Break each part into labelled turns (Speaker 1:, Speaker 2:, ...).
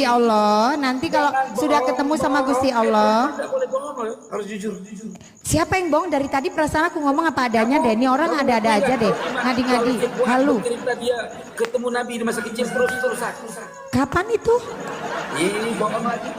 Speaker 1: Gusti Allah. Nanti kalau sudah ketemu sama Gusti Allah.
Speaker 2: Harus jujur.
Speaker 1: Siapa yang bohong dari tadi? Perasaan aku ngomong apa adanya deh. Ini orang ada-ada aja deh. Ngadi-ngadi. Halu.
Speaker 2: Cerita dia ketemu Nabi di masa kecil terus.
Speaker 1: Kapan itu?
Speaker 2: Ini bohong lagi.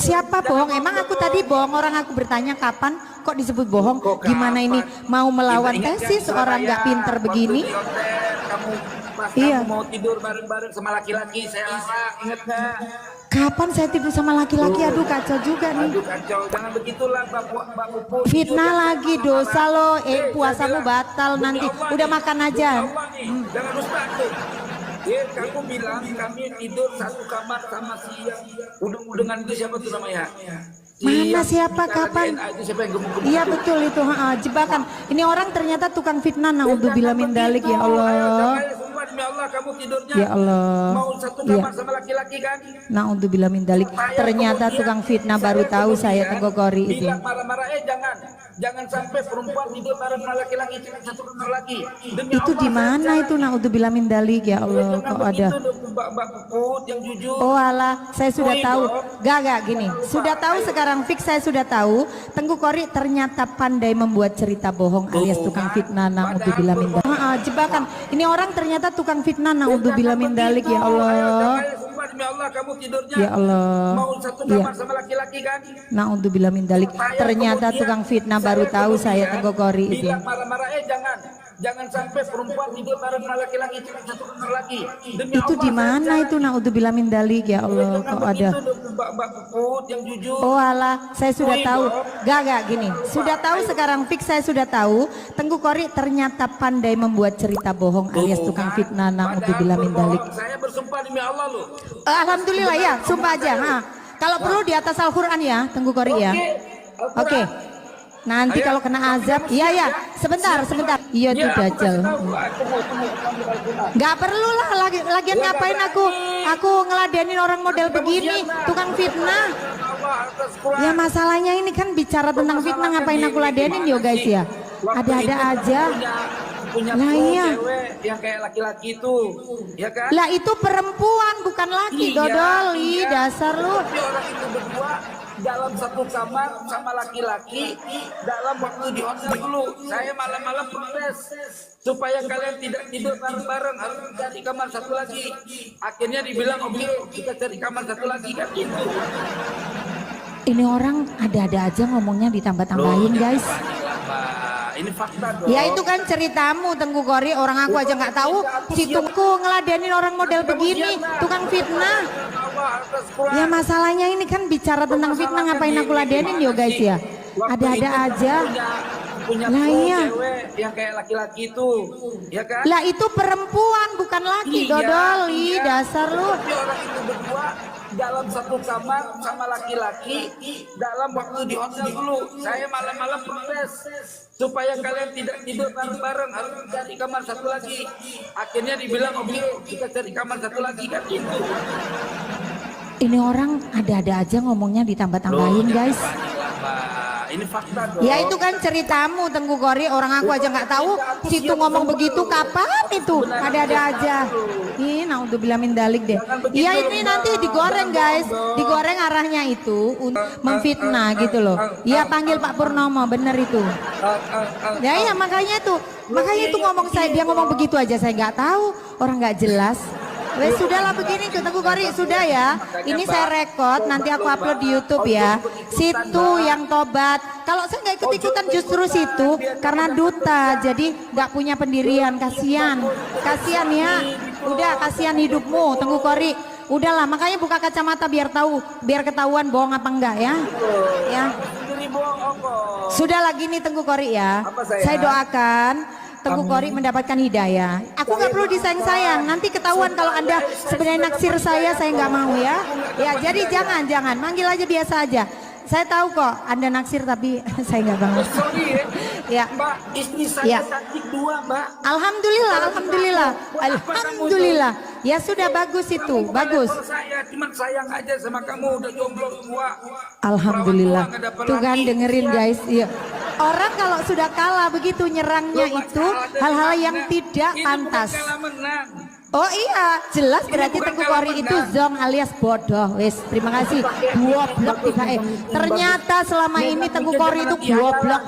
Speaker 1: Siapa bohong? Emang aku tadi bohong? Orang aku bertanya kapan kok disebut bohong? Gimana ini mau melawan tesis orang nggak pinter begini?
Speaker 2: Iya. Mau tidur bareng-bareng sama laki-laki, saya larang, inget nggak?
Speaker 1: Kapan saya tidur sama laki-laki? Aduh kacau juga nih.
Speaker 2: Aduh kacau, jangan begitulah Mbak Puput.
Speaker 1: Fitnah lagi, dosa lo. Puasamu batal nanti. Udah makan aja.
Speaker 2: Jangan dusta tuh. Kamu bilang kami tidur satu kamar sama si udeng-udengan itu siapa tuh namanya?
Speaker 1: Mana siapa kapan? Iya betul itu, jebakan. Ini orang ternyata tukang fitnah. Naudzubillah min dalik ya Allah.
Speaker 2: Demi Allah kamu tidurnya
Speaker 1: ya Allah.
Speaker 2: Mau satu kamar sama laki-laki kan?
Speaker 1: Naudzubillah min dalik. Ternyata tukang fitnah, baru tahu saya tenggokori itu.
Speaker 2: Marah-marah jangan sampai perempuan tidur bareng sama laki-laki, cuma satu kamar lagi.
Speaker 1: Itu di mana itu? Naudzubillah min dalik ya Allah. Kok ada?
Speaker 2: Mbak Puput yang jujur.
Speaker 1: Oh alah, saya sudah tahu. Gak gini. Sudah tahu sekarang fix, saya sudah tahu. Tengku Kori ternyata pandai membuat cerita bohong alias tukang fitnah. Naudzubillah min dalik. Jebakan. Ini orang ternyata tukang fitnah. Naudzubillah min dalik ya Allah.
Speaker 2: Demi Allah kamu tidurnya
Speaker 1: ya Allah.
Speaker 2: Mau satu kamar sama laki-laki kan?
Speaker 1: Naudzubillah min dalik. Ternyata tukang fitnah, baru tahu saya tenggokori itu.
Speaker 2: Marah-marah jangan sampai perempuan tidur bareng sama laki-laki, cuma satu kamar lagi.
Speaker 1: Itu di mana itu? Naudzubillah min dalik ya Allah. Kok ada?
Speaker 2: Mbak Puput yang jujur.
Speaker 1: Oh alah, saya sudah tahu. Gak gini. Sudah tahu sekarang fix, saya sudah tahu. Tengku Kori ternyata pandai membuat cerita bohong alias tukang fitnah. Naudzubillah min dalik.
Speaker 2: Saya bersumpah demi Allah loh.
Speaker 1: Alhamdulillah ya, sumpah aja. Kalau perlu di atas Al-Quran ya, Tengku Kori ya. Oke. Nanti kalau kena azab, iya sebentar. Iya tuh Dajjal. Gak perlu lah, lagian ngapain aku ngeladenin orang model begini, tukang fitnah. Ya masalahnya ini kan bicara tentang fitnah, ngapain aku ladenin yo guys ya. Ada-ada aja. Nah iya.
Speaker 2: Yang kayak laki-laki itu, ya kan?
Speaker 1: Lah itu perempuan bukan laki, dodoli, dasar lu.
Speaker 2: Orang itu berdua dalam satu kamar sama laki-laki dalam waktu di hotel dulu. Saya malam-malam protes supaya kalian tidak tidur bareng-bareng, harus cari kamar satu lagi. Akhirnya dibilang oke, kita cari kamar satu lagi kan gitu.
Speaker 1: Ini orang ada-ada aja ngomongnya, ditambah-tambahin guys.
Speaker 2: Ini fakta dong.
Speaker 1: Ya itu kan ceritamu Tengku Kori, orang aku aja nggak tahu. Si Tungku ngeladenin orang model begini, tukang fitnah. Ya masalahnya ini kan bicara tentang fitnah, ngapain aku ladenin yo guys ya. Ada-ada aja. Nah iya.
Speaker 2: Yang kayak laki-laki itu, ya kan?
Speaker 1: Lah itu perempuan bukan laki, dodoli, dasar lu.
Speaker 2: Orang itu berdua dalam satu kamar sama laki-laki dalam waktu di hotel dulu. Saya malam-malam protes supaya kalian tidak tidur bareng-bareng, harus cari kamar satu lagi. Akhirnya dibilang oke, kita cari kamar satu lagi kan gitu.
Speaker 1: Ini orang ada-ada aja ngomongnya, ditambah-tambahin guys.
Speaker 2: Ini fakta dong.
Speaker 1: Ya itu kan ceritamu Tengku Kori, orang aku aja nggak tahu. Situ ngomong begitu kapan itu? Ada-ada aja. Ih, naudzubillah min dalik deh. Iya ini nanti digoreng guys, digoreng arahnya itu memfitnah gitu loh. Iya panggil Pak Purnomo, bener itu. Ya iya makanya itu ngomong dia ngomong begitu aja saya nggak tahu, orang nggak jelas. Wes sudahlah begini Tengku Kori, sudah ya. Ini saya rekod, nanti aku upload di YouTube ya. Situ yang tobat. Kalau saya nggak ikut-ikutan justru situ karena duta, jadi nggak punya pendirian. Kasihan ya. Udah kasihan hidupmu Tengku Kori. Udahlah, makanya buka kacamata biar tahu, biar ketahuan bohong apa enggak ya. Ya. Sudah lagi nih Tengku Kori ya. Saya doakan Tengku Kori mendapatkan hidayah. Aku nggak perlu disayang-sayang. Nanti ketahuan kalau Anda sebenarnya naksir saya nggak mau ya. Ya jadi jangan manggil aja biasa aja. Saya tahu kok Anda naksir tapi saya nggak banget.
Speaker 2: Sorry
Speaker 1: ya.
Speaker 2: Mbak, istri saya cantik dua Mbak.
Speaker 1: Alhamdulillah. Ya sudah bagus itu, bagus.
Speaker 2: Saya cuma sayang aja sama kamu, udah jomblo semua.
Speaker 1: Alhamdulillah. Tuh kan dengerin guys. Iya. Orang kalau sudah kalah begitu nyerangnya itu hal-hal yang tidak pantas. Oh iya, jelas berarti
Speaker 2: bukan
Speaker 1: Tengku Kori
Speaker 2: kalaman,
Speaker 1: itu
Speaker 2: kan?
Speaker 1: zong alias bodoh. Wes, terima kasih. Goblok tiba ternyata selama ini Tengku Kori itu goblok.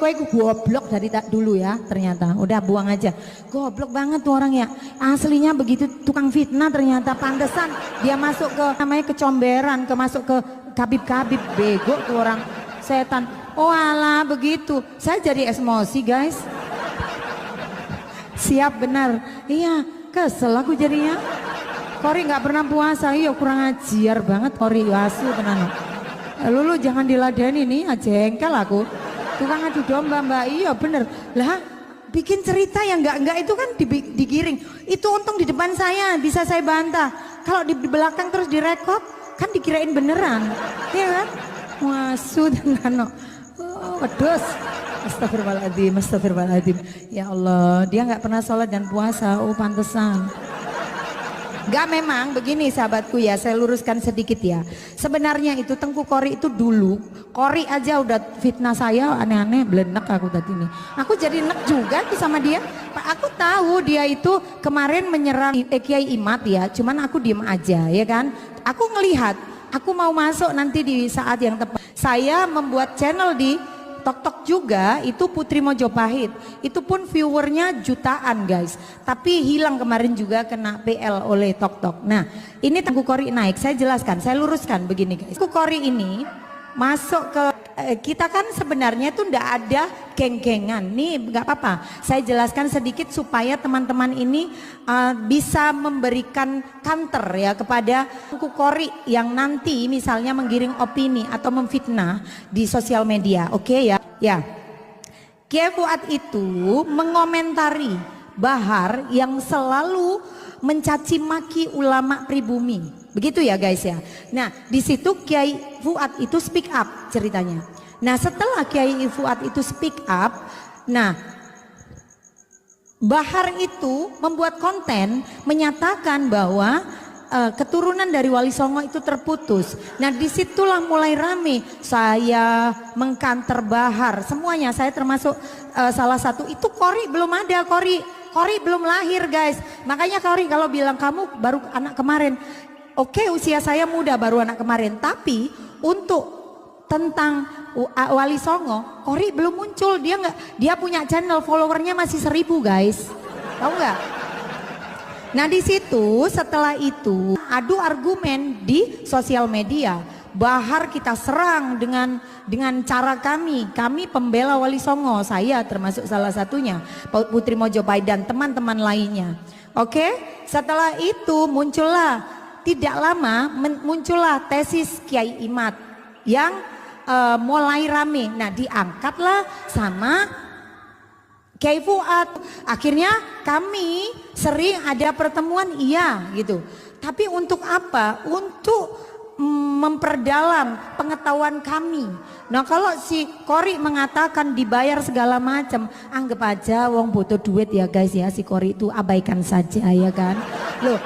Speaker 1: Koi goblok dari dulu ya. Ternyata udah buang aja. Goblok banget tuh orang ya. Aslinya begitu tukang fitnah ternyata. Pantesan dia masuk ke namanya kecomberan, masuk ke kabib-kabib, bego tuh orang setan. Oh alah begitu. Saya jadi emosi guys. Siap benar, iya kesel aku jadinya. Kori nggak pernah puasa, iya kurang ajar banget Kori asu tenan. Lu jangan diladeni nih, jengkel aku. Tukang adu domba mbak, iya bener lah. Bikin cerita yang nggak itu kan digiring. Itu untung di depan saya bisa saya bantah. Kalau di belakang terus direkod kan dikirain beneran, iya kan? Wasu tenan. Oh, pedus. Astagfirullahaladzim, astagfirullahaladzim. Ya Allah, dia nggak pernah sholat dan puasa. Oh pantesan. Gak, memang begini sahabatku ya, saya luruskan sedikit ya. Sebenarnya itu Tengku Kori itu dulu, Kori aja udah fitnah saya aneh-aneh, belenek aku tadi nih. Aku jadi nek juga sama dia. Aku tahu dia itu kemarin menyerang Kiai Imad ya, cuman aku diem aja ya kan. Aku ngelihat, aku mau masuk nanti di saat yang tepat. Saya membuat channel di Tok juga itu Putri Mojopahit, itu pun viewernya jutaan guys, tapi hilang kemarin juga kena PL oleh Tok. Nah ini Tengku Kori naik, saya jelaskan, saya luruskan begini guys. Tengku Kori ini masuk ke kita kan sebenarnya itu ndak ada geng-gengan nih, nggak apa-apa saya jelaskan sedikit supaya teman-teman ini bisa memberikan counter ya kepada Tengku Kori yang nanti misalnya menggiring opini atau memfitnah di sosial media. Oke ya Kiai Fuad itu mengomentari Bahar yang selalu mencaci maki ulama pribumi. Begitu ya guys ya. Nah di situ Kiai Fuad itu speak up ceritanya. Nah setelah Kiai Fuad itu speak up, nah Bahar itu membuat konten menyatakan bahwa keturunan dari Wali Songo itu terputus. Nah disitulah mulai rame. Saya mengkanter Bahar, semuanya saya termasuk salah satu. Itu Kori belum ada, Kori belum lahir guys. Makanya Kori kalau bilang kamu baru anak kemarin. Oke, usia saya muda baru anak kemarin, tapi untuk tentang Wali Songo, Kori belum muncul. Dia punya channel, followernya masih 1000 guys, tahu nggak? Nah di situ setelah itu adu argumen di sosial media. Bahar kita serang dengan cara kami pembela Wali Songo, saya termasuk salah satunya, Putri Mojopahit dan teman-teman lainnya. Oke, setelah itu tidak lama muncullah tesis Kiai Imad yang mulai rame. Nah diangkatlah sama Kiai Fuad. Akhirnya kami sering ada pertemuan iya gitu. Tapi untuk apa? Untuk memperdalam pengetahuan kami. Nah kalau si Kori mengatakan dibayar segala macam, anggap aja wong butuh duit ya guys ya, si Kori itu abaikan saja ya kan. Loh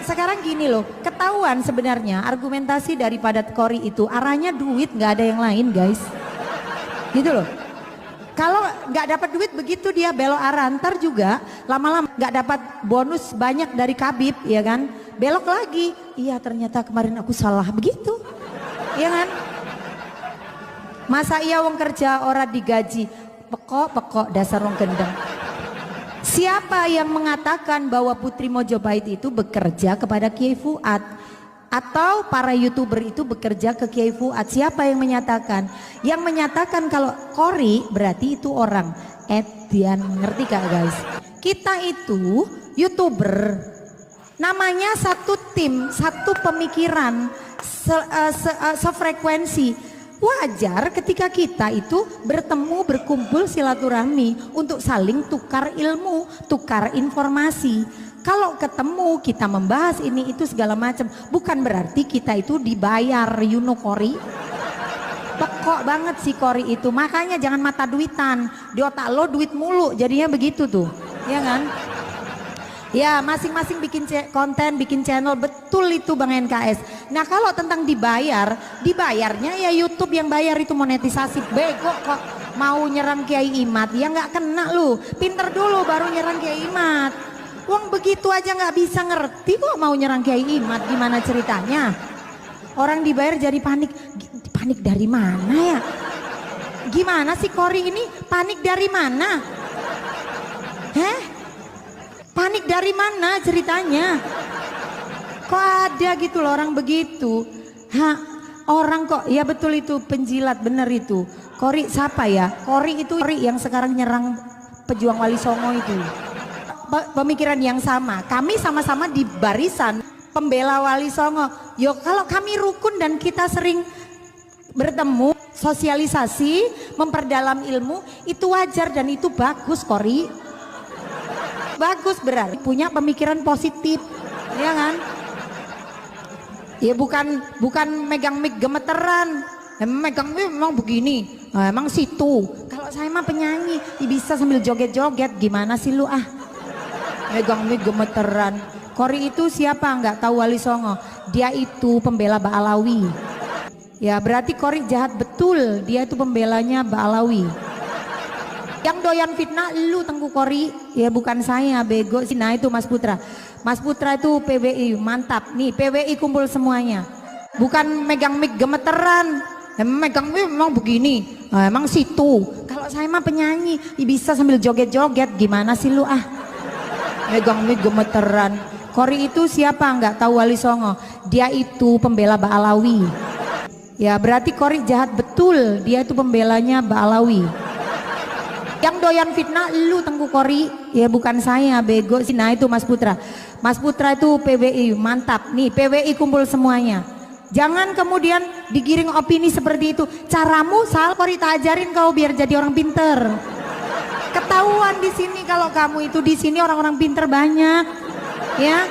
Speaker 1: sekarang gini loh, ketahuan sebenarnya argumentasi daripada Kori itu arahnya duit, nggak ada yang lain guys, gitu loh. Kalau nggak dapat duit begitu dia belok arah, ntar juga lama-lama nggak dapat bonus banyak dari Kabib ya kan, belok lagi, iya ternyata kemarin aku salah begitu, ya kan? Masa iya wong kerja ora digaji, pekok dasar wong gendeng. Siapa yang mengatakan bahwa Putri Mojopahit itu bekerja kepada Kiai Fuad atau para YouTuber itu bekerja ke Kiai Fuad? Siapa yang menyatakan? Yang menyatakan kalau Kori berarti itu orang Edian, ngerti gak guys? Kita itu YouTuber, namanya satu tim, satu pemikiran, sefrekuensi. Wajar ketika kita itu bertemu, berkumpul, silaturahmi untuk saling tukar ilmu, tukar informasi. Kalau ketemu kita membahas ini itu segala macam, bukan berarti kita itu dibayar, you know Kori. Pekok banget si Kori itu, makanya jangan mata duitan, di otak lo duit mulu, jadinya begitu tuh, ya kan? Ya masing-masing bikin konten, bikin channel, betul itu Bang NKS. Nah kalau tentang dibayarnya ya YouTube yang bayar, itu monetisasi. Bego kok mau nyerang Kiai Imad, ya nggak kena lu. Pinter dulu baru nyerang Kiai Imad. Wong begitu aja nggak bisa ngerti kok mau nyerang Kiai Imad, gimana ceritanya? Orang dibayar jadi panik. Panik dari mana ya? Gimana sih Kori ini? Panik dari mana? Heh? Panik dari mana ceritanya? Kok ada gitu loh orang begitu? Hah? Orang kok, ya betul itu penjilat, bener itu. Kori siapa ya? Kori itu Kori yang sekarang nyerang pejuang Wali Songo itu. Pemikiran yang sama, kami sama-sama di barisan pembela Wali Songo. Yo kalau kami rukun dan kita sering bertemu, sosialisasi, memperdalam ilmu, itu wajar dan itu bagus Kori. Bagus, berarti punya pemikiran positif, ya kan? Ya bukan megang mic gemeteran. Megang mic memang begini, nah, emang situ. Kalau saya mah penyanyi, bisa sambil joget-joget, gimana sih lu ah? Megang mic gemeteran. Kori itu siapa nggak tahu Wali Songo? Dia itu pembela Ba'alawi. Ya berarti Kori jahat betul. Dia itu pembelanya Ba'alawi. Yang doyan fitnah lu Tengku Kori. Ya bukan saya bego. Nah itu Mas Putra. Mas Putra itu PWI mantap. Nih PWI kumpul semuanya. Bukan megang mic gemeteran. Megang mic memang begini. Nah, emang situ. Kalau saya mah penyanyi, bisa sambil joget-joget. Gimana sih lu ah? Megang mic gemeteran. Kori itu siapa nggak tahu Wali Songo? Dia itu pembela Ba'alawi. Ya berarti Kori jahat betul. Dia itu pembelanya Ba'alawi. Yang doyan fitnah lu Tengku Kori. Ya bukan saya bego. Nah itu Mas Putra. Mas Putra itu PWI mantap. Nih PWI kumpul semuanya. Jangan kemudian digiring opini seperti itu. Caramu salah, Kori tak ajarin kau biar jadi orang pinter. Ketahuan di sini kalau kamu itu di sini orang-orang pinter banyak, ya.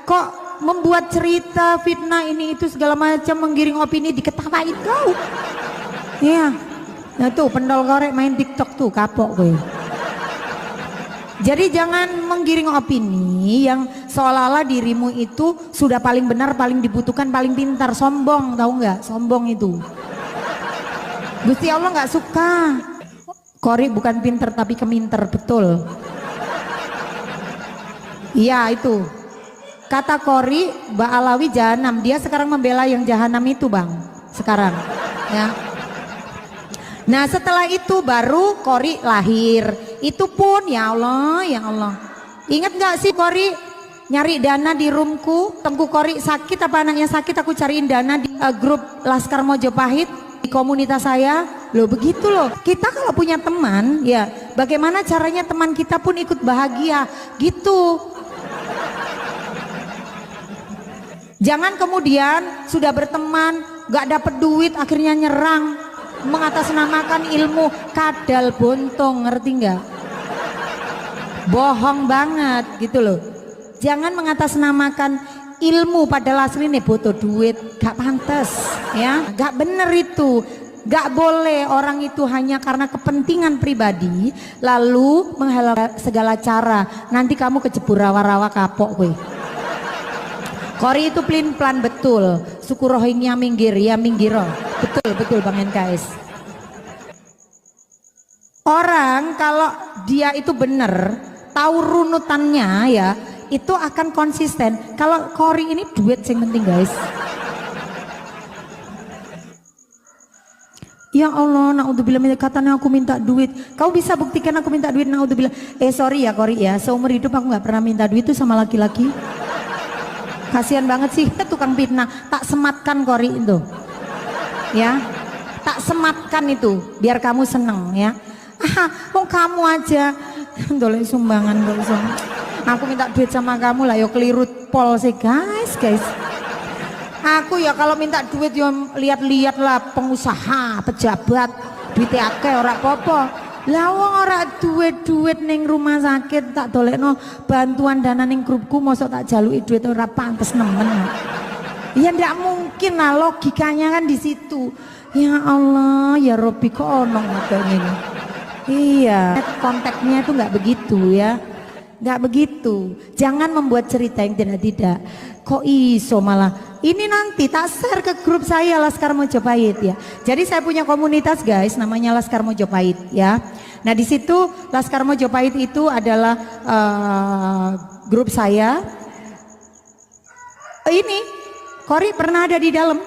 Speaker 1: Kok membuat cerita fitnah ini itu segala macam menggiring opini diketawain kau, ya. Nah tuh pendol korek main TikTok tuh kapok gue. Jadi jangan menggiring opini yang seolah-olah dirimu itu sudah paling benar, paling dibutuhkan, paling pintar. Sombong, tahu nggak? Sombong itu. Gusti Allah nggak suka. Kori bukan pinter tapi keminter, betul. Iya itu. Kata Kori, Ba'alawi jahanam. Dia sekarang membela yang jahanam itu bang. Sekarang. Ya. Nah setelah itu baru Kori lahir. Itu pun ya Allah, ya Allah. Ingat gak sih Kori nyari dana di roomku? Tengku Kori sakit apa anaknya sakit, aku cariin dana di grup Laskar Mojopahit. Di komunitas saya, loh begitu loh. Kita kalau punya teman, ya bagaimana caranya teman kita pun ikut bahagia, gitu. Jangan kemudian sudah berteman, gak dapet duit, akhirnya nyerang, mengatasnamakan ilmu, kadal bontong, ngerti nggak? Bohong banget, gitu loh. Jangan mengatasnamakan ilmu padahal aslinya butuh duit, gak pantas ya, gak bener itu. Gak boleh orang itu hanya karena kepentingan pribadi lalu menghalau segala cara, nanti kamu kejebur rawa-rawa kapok gue. Kori itu pelin pelan betul, suku Rohingya minggir ya minggiro, betul Bang NKS. Orang kalau dia itu bener tahu runutannya ya itu akan konsisten. Kalau Kori ini duit yang penting guys. Ya Allah, naudzubillah, katanya aku minta duit. Kau bisa buktikan aku minta duit, naudzubillah. Sorry ya Kori ya, seumur hidup aku nggak pernah minta duit tuh sama laki-laki. Kasihan banget sih tukang fitnah. Tak sematkan Kori itu, ya. Tak sematkan itu, biar kamu seneng ya. Mau kamu aja, dolek sumbangan aku minta duit sama kamu lah, yo keliru pol sih guys. Aku ya kalau minta duit yo lihat-lihat lah pengusaha, pejabat, duitnya akeh ora apa-apa. Lah wong ora duit ning rumah sakit tak dolekno bantuan dana ning grupku, mosok tak jaluki duit ora pantes nemen. Ya ndak mungkin lah, logikanya kan di situ. Ya Allah, ya Robbi kok ono ngono ini. Iya, konteksnya itu nggak begitu ya. nggak begitu. Jangan membuat cerita yang tidak-tidak. Kok iso malah? Ini nanti tak share ke grup saya Laskar Mojopahit ya. Jadi saya punya komunitas guys, namanya Laskar Mojopahit ya. Nah di situ Laskar Mojopahit itu adalah grup saya. Ini Kori pernah ada di dalam.